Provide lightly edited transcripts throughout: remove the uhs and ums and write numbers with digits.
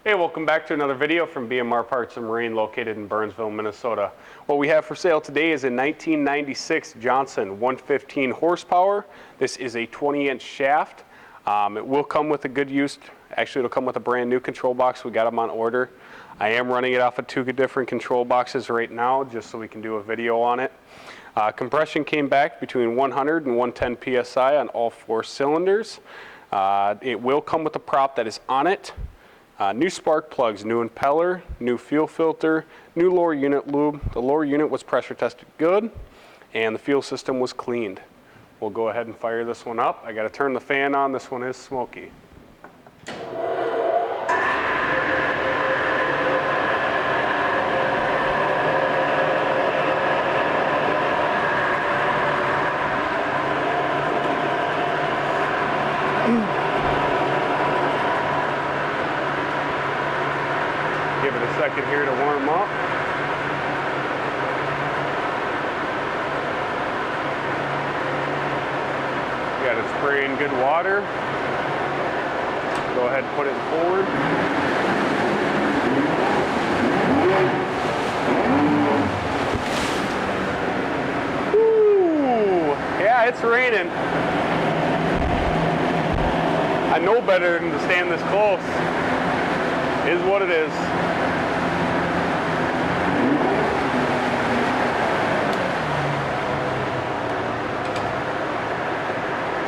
Hey, welcome back to another video from BMR Parts and Marine located in Burnsville, Minnesota. What we have for sale today is a 1996 Johnson 115 horsepower. This is a 20-inch shaft. It will come with a good used, actually it'll come with a brand new control box. We got them on order. I am running it off of two different control boxes right now just so we can do a video on it. Compression came back between 100 and 110 PSI on all four cylinders. It will come with a prop that is on it. New spark plugs, new impeller, new fuel filter, new lower unit lube. The lower unit was pressure tested good, and the fuel system was cleaned. We'll go ahead and fire this one up. I got to turn the fan on. This one is smoky. Give it a second here to warm up. Got it spraying good water. Go ahead and put it forward. Ooh, yeah, it's raining. I know better than to stand this close. Is what it is.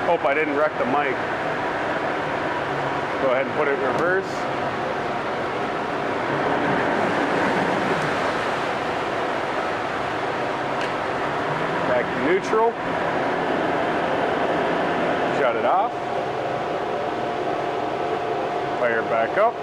Hope I didn't wreck the mic. Go ahead and put it in reverse. Back to neutral. Shut it off. Fire it back up.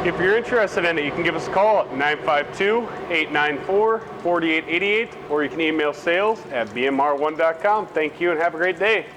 If you're interested in it, you can give us a call at 952-894-4888, or you can email sales@bmr1.com. Thank you and have a great day.